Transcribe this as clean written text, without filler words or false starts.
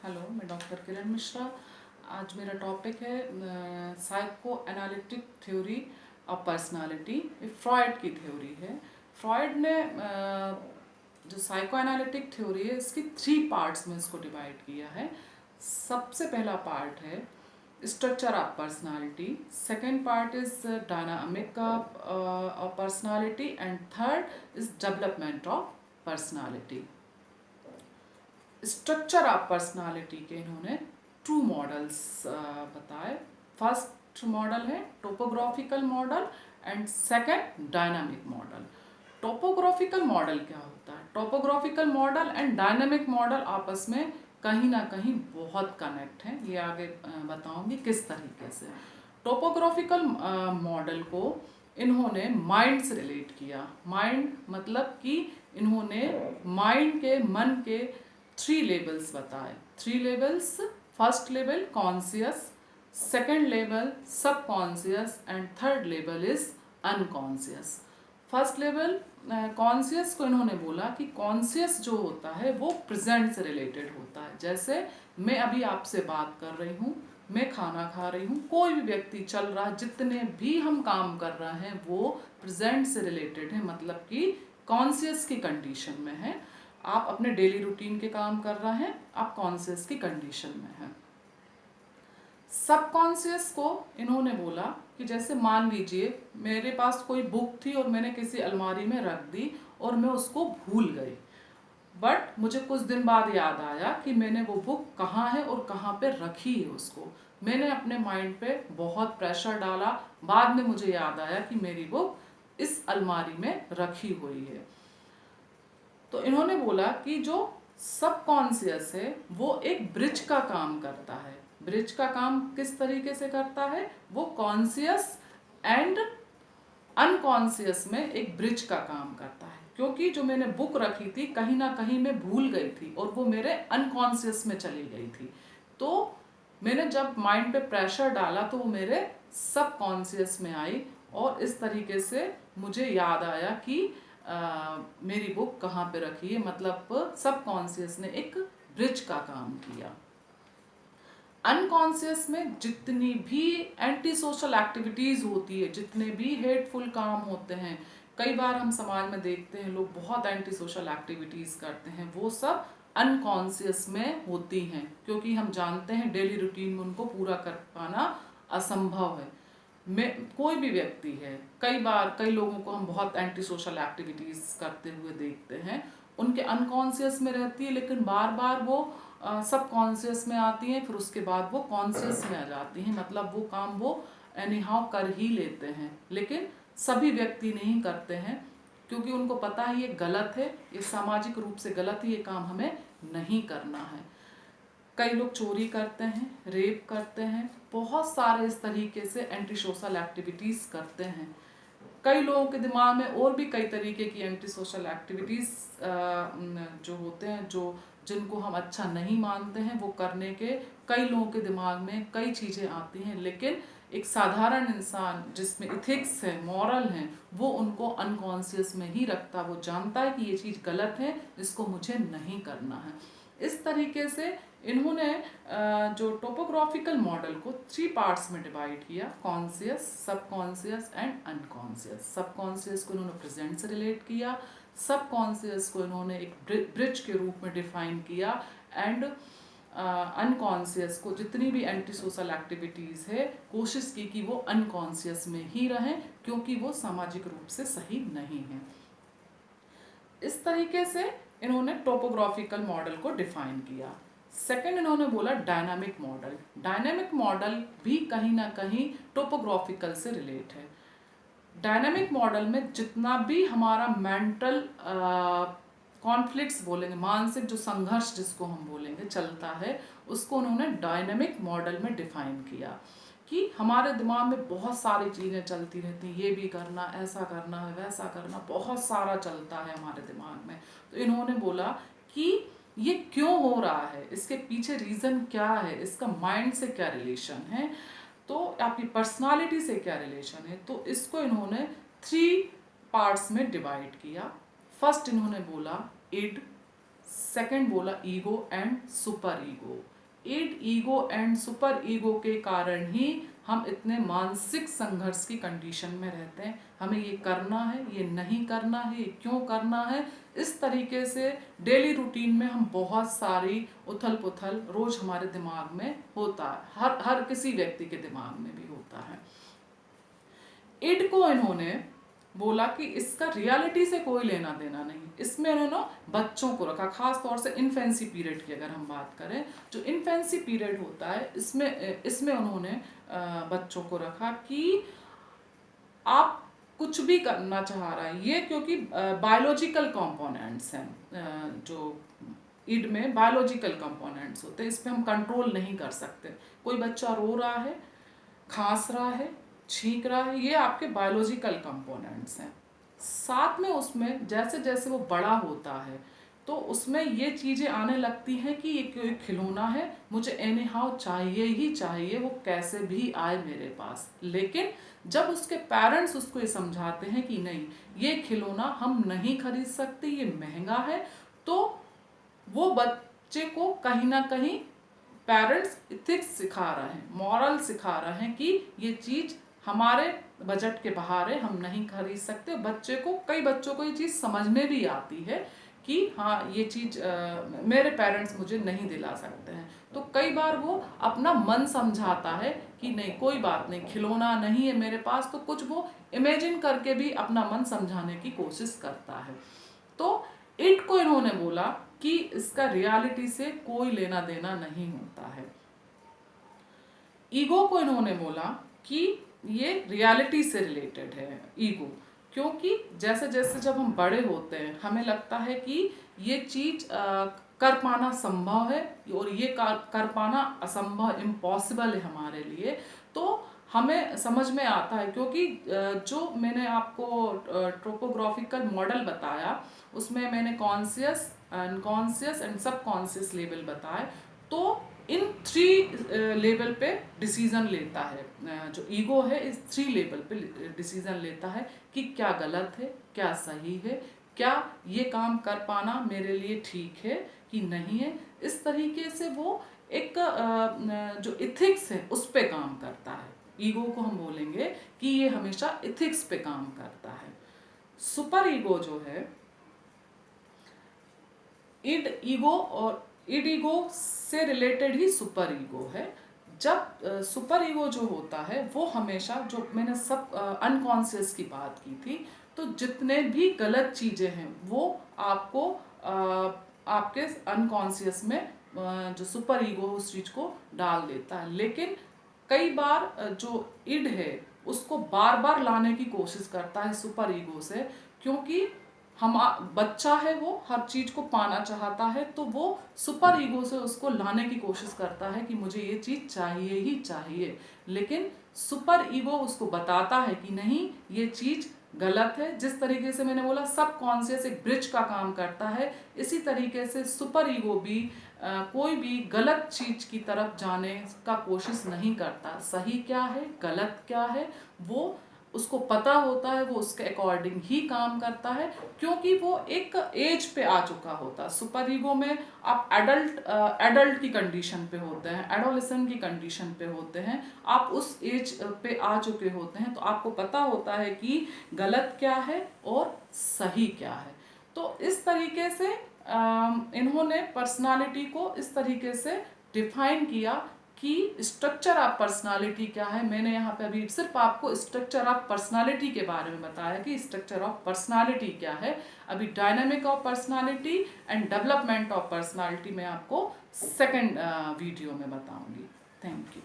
Hello, मैं doctor किरण मिश्रा। आज मेरा टॉपिक है psycho analytic theory of personality. ये फ्रॉइड की थ्योरी है। फ्रॉइड ने जो साइको एनालिटिक थ्योरी है इसकी 3 पार्ट्स में इसको डिवाइड किया है। सबसे पहला पार्ट है structure of personality, second part is dynamic of personality and third is development of personality. Structure of personality के इन्होंने 2 मॉडल्स बताए। फर्स्ट मॉडल है topographical model and second dynamic model. Topographical model क्या होता है? Topographical model and dynamic model आपस में कहीं ना कहीं बहुत कनेक्ट हैं। ये आगे बताऊंगी किस तरीके से। टोपोग्राफिकल मॉडल को इन्होंने माइंड से रिलेट किया। माइंड मतलब कि इन्होंने माइंड के, मन के 3 लेवल्स बताए। 3 levels, first level conscious, second level subconscious and third level is unconscious. First level conscious को इन्होंने बोला कि कॉन्शियस जो होता है वो प्रेजेंट से रिलेटेड होता है। जैसे मैं अभी आपसे बात कर रही हूँ, मैं खाना खा रही हूँ, कोई भी व्यक्ति चल रहा है, जितने भी हम काम कर रहे हैं वो प्रेजेंट से रिलेटेड है, मतलब कि कॉन्शियस की कंडीशन में है। आप अपने डेली रूटीन के काम कर रहे हैं, आप कॉन्शियस की कंडीशन में हैं। सबकॉन्शियस को इन्होंने बोला कि जैसे मान लीजिए मेरे पास कोई बुक थी और मैंने किसी अलमारी में रख दी और मैं उसको भूल गई, बट मुझे कुछ दिन बाद याद आया कि मैंने वो बुक कहाँ है और कहाँ पे रखी है उसको। मैंने अपने माइंड पे बहुत प्रेशर डाला, बाद में मुझे याद आया कि मेरी बुक इस अलमारी में रखी हुई है। तो इन्होंने बोला कि जो सबकॉन्शियस है वो एक ब्रिज का काम करता है। ब्रिज का काम किस तरीके से करता है? वो कॉन्शियस एंड अनकॉन्शियस में एक ब्रिज का काम करता है। क्योंकि जो मैंने बुक रखी थी कहीं ना कहीं मैं भूल गई थी और वो मेरे अनकॉन्शियस में चली गई थी। तो मैंने जब माइंड पे प्रेशर डाला तो वो मेरे सबकॉन्शियस में आई और इस तरीके से मुझे याद आया कि मेरी बुक कहाँ पे रखी है। मतलब सबकॉन्शियस ने एक ब्रिज का काम किया। अनकॉन्शियस में जितनी भी एंटी सोशल एक्टिविटीज़ होती है, जितने भी हेटफुल काम होते हैं, कई बार हम समाज में देखते हैं लोग बहुत एंटी सोशल एक्टिविटीज़ करते हैं, वो सब अनकॉन्शियस में होती हैं। क्योंकि हम जानते हैं डेली रूटीन में उनको पूरा कर पाना असंभव है। में कोई भी व्यक्ति है, कई लोगों को हम बहुत एंटी सोशल एक्टिविटीज़ करते हुए देखते हैं, उनके अनकॉन्शियस में रहती है लेकिन बार बार वो सब कॉन्शियस में आती हैं, फिर उसके बाद वो कॉन्शियस में आ जाती हैं। मतलब वो काम वो एनी हाउ कर ही लेते हैं, लेकिन सभी व्यक्ति नहीं करते हैं क्योंकि उनको पता है ये गलत है, ये सामाजिक रूप से गलत है, ये काम हमें नहीं करना है। कई लोग चोरी करते हैं, रेप करते हैं, बहुत सारे इस तरीके से एंटी सोशल एक्टिविटीज़ करते हैं। कई लोगों के दिमाग में और भी कई तरीके की एंटी सोशल एक्टिविटीज़ जो होते हैं, जो जिनको हम अच्छा नहीं मानते हैं, वो करने के कई लोगों के दिमाग में कई चीज़ें आती हैं। लेकिन एक साधारण इंसान जिसमें इथिक्स है, मॉरल हैं, वो उनको अनकॉन्शियस में ही रखता। वो जानता है कि ये चीज़ गलत है, इसको मुझे नहीं करना है। इस तरीके से इन्होंने जो टोपोग्राफिकल मॉडल को 3 पार्ट्स में डिवाइड किया, conscious, subconscious and unconscious. Subconscious को इन्होंने प्रेजेंट से रिलेट किया, सबकॉन्शियस को इन्होंने एक ब्रिज के रूप में डिफाइन किया एंड अनकॉन्शियस को जितनी भी एंटी सोशल एक्टिविटीज़ है कोशिश की कि वो अनकॉन्शियस में ही रहें क्योंकि वो सामाजिक रूप से सही नहीं है। इस तरीके से इन्होंने टोपोग्राफिकल मॉडल को डिफाइन किया। सेकंड इन्होंने बोला डायनामिक मॉडल। डायनामिक मॉडल भी कहीं ना कहीं टोपोग्राफिकल से रिलेट है। डायनामिक मॉडल में जितना भी हमारा मेंटल कॉन्फ्लिक्ट्स बोलेंगे, मानसिक जो संघर्ष जिसको हम बोलेंगे चलता है, उसको उन्होंने डायनामिक मॉडल में डिफाइन किया कि हमारे दिमाग में बहुत सारी चीज़ें चलती रहती हैं, ये भी करना, ऐसा करना है, वैसा करना, बहुत सारा चलता है हमारे दिमाग में। तो इन्होंने बोला कि ये क्यों हो रहा है, इसके पीछे रीज़न क्या है, इसका माइंड से क्या रिलेशन है, तो आपकी पर्सनालिटी से क्या रिलेशन है। तो इसको इन्होंने 3 पार्ट्स में डिवाइड किया। फर्स्ट इन्होंने बोला इड, सेकंड बोला ego and super ego. Id, ego and super ego के कारण ही हम इतने मानसिक संघर्ष की कंडीशन में रहते हैं। हमें ये करना है, ये नहीं करना है, ये क्यों करना है, इस तरीके से डेली रूटीन में हम बहुत सारी उथल पुथल रोज हमारे दिमाग में होता है, हर किसी व्यक्ति के दिमाग में भी होता है। इड को इन्होंने बोला कि इसका रियलिटी से कोई लेना देना नहीं। इसमें इन्होंने बच्चों को रखा, खास तौर से इन्फेंसी पीरियड की अगर हम बात करें, जो इन्फेंसी पीरियड होता है इसमें उन्होंने बच्चों को रखा कि आप कुछ भी करना चाह रहा है ये, क्योंकि बायोलॉजिकल कंपोनेंट्स हैं, जो इड में बायोलॉजिकल कंपोनेंट्स होते हैं, इस पर हम कंट्रोल नहीं कर सकते। कोई बच्चा रो रहा है, खांस रहा है, छींक रहा है, ये आपके बायोलॉजिकल कंपोनेंट्स हैं। साथ में उसमें जैसे जैसे वो बड़ा होता है तो उसमें ये चीज़ें आने लगती हैं कि ये कोई खिलौना है, मुझे एनी हाउ चाहिए ही चाहिए, वो कैसे भी आए मेरे पास। लेकिन जब उसके पेरेंट्स उसको ये समझाते हैं कि नहीं, ये खिलौना हम नहीं खरीद सकते, ये महंगा है, तो वो बच्चे को कहीं ना कहीं पेरेंट्स इथिक्स सिखा रहे हैं, मॉरल सिखा रहे हैं कि ये चीज़ हमारे बजट के बाहर है, हम नहीं खरीद सकते। बच्चे को, कई बच्चों को ये चीज़ समझ में भी आती है कि हाँ ये चीज़ मेरे पेरेंट्स मुझे नहीं दिला सकते हैं, तो कई बार वो अपना मन समझाता है कि नहीं कोई बात नहीं, खिलौना नहीं है मेरे पास, तो कुछ वो इमेजिन करके भी अपना मन समझाने की कोशिश करता है। तो इट को इन्होंने बोला कि इसका रियलिटी से कोई लेना देना नहीं होता है। ईगो को इन्होंने बोला कि ये रियलिटी से रिलेटेड है ईगो, क्योंकि जैसे जैसे जब हम बड़े होते हैं हमें लगता है कि ये चीज़ कर पाना संभव है और ये कर पाना असंभव, इम्पॉसिबल है हमारे लिए। तो हमें समझ में आता है, क्योंकि जो मैंने आपको ट्रोपोग्राफिकल मॉडल बताया उसमें मैंने conscious, unconscious and subconscious level बताए, तो इन 3 लेवल पे डिसीजन लेता है। जो ईगो है इस 3 लेवल पे डिसीजन लेता है कि क्या गलत है, क्या सही है, क्या ये काम कर पाना मेरे लिए ठीक है कि नहीं है। इस तरीके से वो एक जो इथिक्स है उस पे काम करता है। ईगो को हम बोलेंगे कि ये हमेशा इथिक्स पे काम करता है। सुपर ईगो जो है, इड ईगो और इड ईगो से रिलेटेड ही सुपर ईगो है। जब सुपर ईगो जो होता है वो हमेशा, जो मैंने सब अनकॉन्शियस की बात की थी, तो जितने भी गलत चीज़ें हैं वो आपको आपके अनकॉन्शियस में जो सुपर ईगो उस चीज़ को डाल देता है। लेकिन कई बार जो इड है उसको बार बार लाने की कोशिश करता है सुपर ईगो से, क्योंकि हम बच्चा है, वो हर चीज को पाना चाहता है, तो वो सुपर ईगो से उसको लाने की कोशिश करता है कि मुझे ये चीज चाहिए ही चाहिए। लेकिन सुपर ईगो उसको बताता है कि नहीं, ये चीज गलत है। जिस तरीके से मैंने बोला सब कॉन्शियस एक ब्रिज का काम करता है, इसी तरीके से सुपर ईगो भी कोई भी गलत चीज की तरफ जाने का कोशिश नहीं करता। सही क्या है, गलत क्या है, वो उसको पता होता है, वो उसके अकॉर्डिंग ही काम करता है, क्योंकि वो एक एज पे आ चुका होता है। सुपर ईगो में आप एडल्ट की कंडीशन पे होते हैं, एडोलेसेंट की कंडीशन पे होते हैं, आप उस एज पे आ चुके होते हैं, तो आपको पता होता है कि गलत क्या है और सही क्या है। तो इस तरीके से इन्होंने पर्सनालिटी को इस तरीके से डिफाइन किया कि स्ट्रक्चर ऑफ पर्सनालिटी क्या है। मैंने यहाँ पे अभी सिर्फ आपको स्ट्रक्चर ऑफ पर्सनालिटी के बारे में बताया कि स्ट्रक्चर ऑफ पर्सनालिटी क्या है। अभी dynamic of personality and development of personality मैं आपको सेकंड वीडियो में बताऊंगी। Thank you.